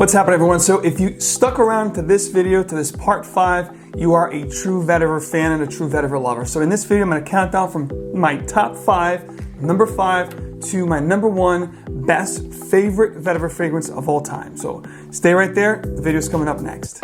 What's happening, everyone? So if you stuck around to this video, to this part 5, you are a true Vetiver fan and a true Vetiver lover. So in this video, I'm going to count down from my top 5, number 5, to my number 1 best favorite Vetiver fragrance of all time. So stay right there. The video is coming up next.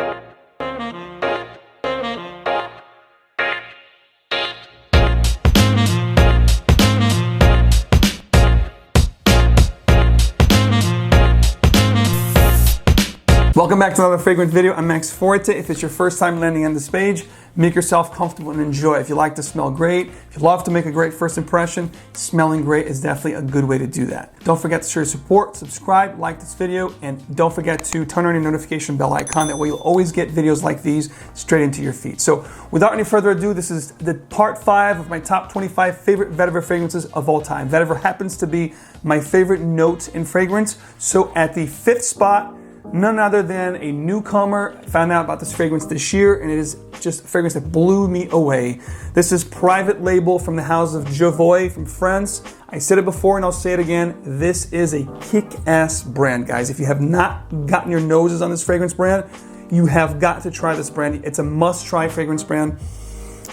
Welcome back to another fragrance video. I'm MAXFORTI. If it's your first time landing on this page, make yourself comfortable and enjoy. If you like to smell great, if you love to make a great first impression, smelling great is definitely a good way to do that. Don't forget to show your support, subscribe, like this video, and don't forget to turn on your notification bell icon. That way you'll always get videos like these straight into your feed. So without any further ado, this is the part 5 of my top 25 favorite Vetiver fragrances of all time. Vetiver happens to be my favorite note in fragrance. So at the 5th spot, none other than a newcomer. I found out about this fragrance this year, and it is just a fragrance that blew me away. This is Private Label from the house of Jovoy from France. I said it before and I'll say it again. This is a kick-ass brand, guys. If you have not gotten your noses on this fragrance brand, you have got to try this brand. It's a must-try fragrance brand.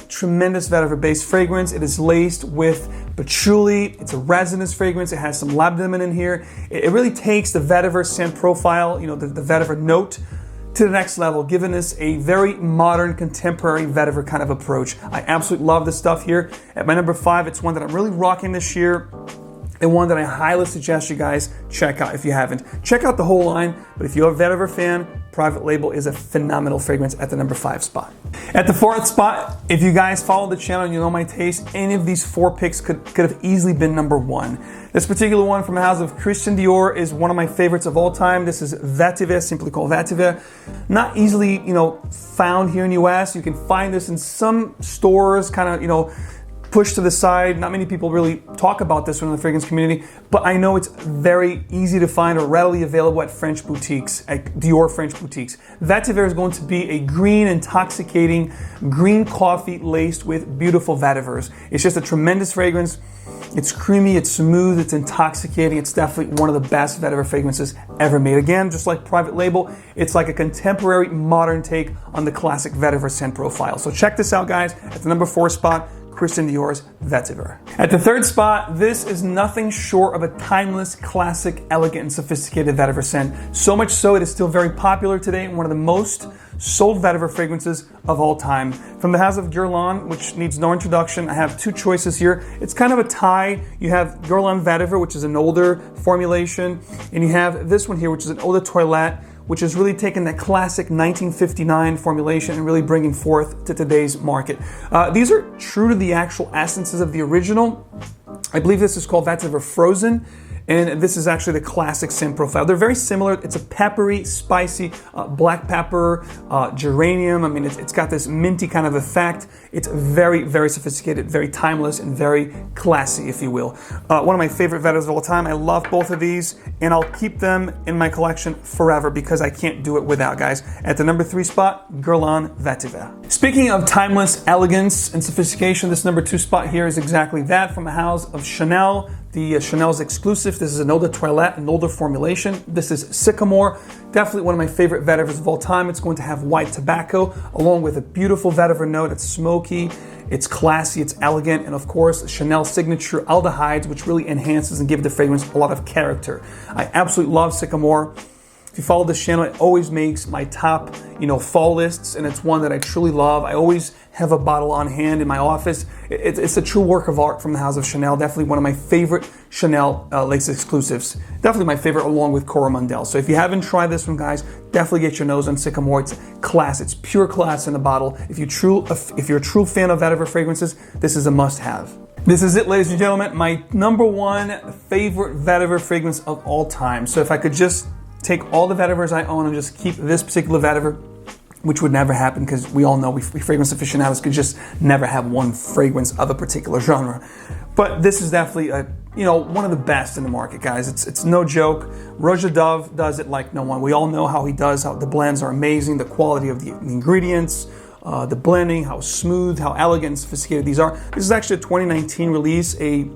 Tremendous Vetiver-based fragrance. It is laced with patchouli. It's a resinous fragrance. It has some labdanum in here. It really takes the Vetiver scent profile, you know, the Vetiver note to the next level, giving us a very modern, contemporary Vetiver kind of approach. I absolutely love this stuff here. At my number 5, it's one that I'm really rocking this year, and one that I highly suggest you guys check out if you haven't. Check out the whole line, but if you're a Vetiver fan, Private Label is a phenomenal fragrance at the number 5 spot. At the 4th spot, if you guys follow the channel and you know my taste, any of these 4 picks could have easily been number 1. This particular one from the house of Christian Dior is one of my favorites of all time. This is Vetiver, simply called Vetiver. Not easily, found here in the US. You can find this in some stores, kind of, pushed to the side. Not many people really talk about this one in the fragrance community, but I know it's very easy to find or readily available at French boutiques, at Dior French boutiques. Vetiver is going to be a green, intoxicating green coffee laced with beautiful vetivers. It's just a tremendous fragrance. It's creamy, it's smooth, it's intoxicating. It's definitely one of the best Vetiver fragrances ever made. Again, just like Private Label, it's like a contemporary, modern take on the classic Vetiver scent profile. So check this out, guys. At the number 4 spot, Christian Dior's Vetiver. At the 3rd spot, this is nothing short of a timeless, classic, elegant, and sophisticated Vetiver scent. So much so, it is still very popular today and one of the most sold Vetiver fragrances of all time. From the house of Guerlain, which needs no introduction, I have 2 choices here. It's kind of a tie. You have Guerlain Vetiver, which is an older formulation, and you have this one here, which is an Eau de Toilette, which is really taking that classic 1959 formulation and really bringing forth to today's market. These are true to the actual essences of the original. I believe this is called Vetiver Frozen, and this is actually the classic scent profile. They're very similar. It's a peppery, spicy, black pepper, geranium. I mean, it's got this minty kind of effect. It's very, very sophisticated, very timeless, and very classy, if you will. One of my favorite Vetivers of all time. I love both of these, and I'll keep them in my collection forever because I can't do it without, guys. At the number 3 spot, Guerlain Vetiver. Speaking of timeless elegance and sophistication, this number 2 spot here is exactly that, from the house of Chanel. The Chanel's exclusive. This is an Eau de Toilette, an older formulation. This is Sycamore. Definitely one of my favorite Vetivers of all time. It's going to have white tobacco along with a beautiful Vetiver note. It's smoky, it's classy, it's elegant, and of course, Chanel's signature aldehydes, which really enhances and give the fragrance a lot of character. I absolutely love Sycamore. If you follow this channel, it always makes my top, fall lists, and it's one that I truly love. I always have a bottle on hand in my office. It's a true work of art from the house of Chanel. Definitely one of my favorite Chanel lace exclusives. Definitely my favorite, along with Coromandel. So if you haven't tried this one, guys, definitely get your nose on Sycamore. It's class. It's pure class in the bottle. If you're a true fan of Vetiver fragrances, this is a must-have. This is it, ladies and gentlemen, my number 1 favorite Vetiver fragrance of all time. So if I could just take all the Vetivers I own and just keep this particular Vetiver, which would never happen because we all know we fragrance aficionados could just never have one fragrance of a particular genre. But this is definitely one of the best in the market, guys. It's no joke. Roja Dove does it like no one. We all know how he does, how the blends are amazing, the quality of the ingredients, the blending, how smooth, how elegant and sophisticated these are. This is actually a 2019 release, a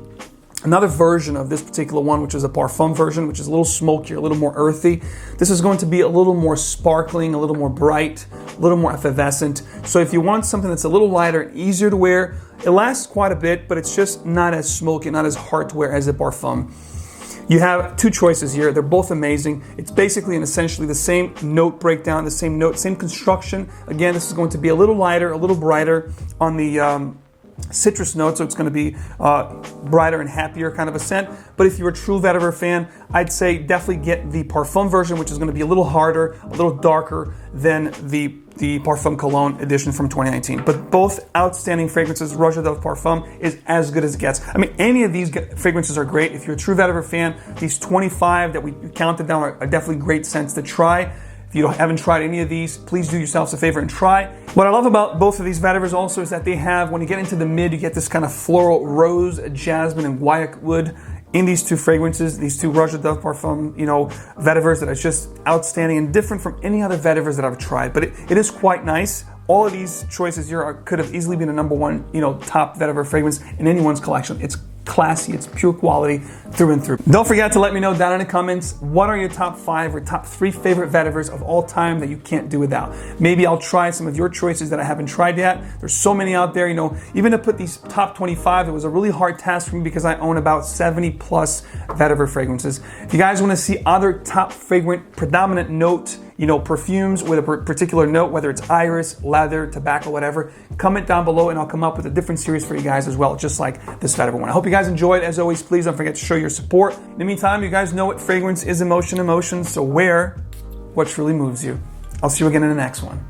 another version of this particular one, which is a parfum version, which is a little smokier, a little more earthy. This is going to be a little more sparkling, a little more bright, a little more effervescent. So if you want something that's a little lighter and easier to wear, it lasts quite a bit, but it's just not as smoky, not as hard to wear as a parfum. You have two choices here. They're both amazing. It's basically and essentially the same note breakdown, the same note, same construction. Again, this is going to be a little lighter, a little brighter on the citrus note, so it's going to be brighter and happier kind of a scent. But if you're a true Vetiver fan, I'd say definitely get the parfum version, which is going to be a little harder, a little darker than the Parfum Cologne edition from 2019. But both outstanding fragrances. Rouge Dove Parfum is as good as it gets. I mean, any of these fragrances are great. If you're a true Vetiver fan, these 25 that we counted down are definitely great scents to try. If you haven't tried any of these, please do yourselves a favor and try. What I love about both of these Vetivers also is that they have, when you get into the mid, you get this kind of floral rose, jasmine, and guaiac wood in these two fragrances, these two Rouge Dove Parfum, Vetivers that are just outstanding and different from any other Vetivers that I've tried. But it is quite nice. All of these choices here could have easily been a number one, top Vetiver fragrance in anyone's collection. It's classy, it's pure quality through and through. Don't forget to let me know down in the comments, what are your top 5 or top 3 favorite Vetivers of all time that you can't do without? Maybe I'll try some of your choices that I haven't tried yet. There's so many out there, even to put these top 25, it was a really hard task for me because I own about 70 plus Vetiver fragrances. If you guys want to see other top fragrant predominant note perfumes with a particular note, whether it's iris, leather, tobacco, whatever, comment down below and I'll come up with a different series for you guys as well, just like this Vetiver one. I hope you guys enjoyed. As always, please don't forget to show your support. In the meantime, you guys know what fragrance is emotion, so wear what truly moves you. I'll see you again in the next one.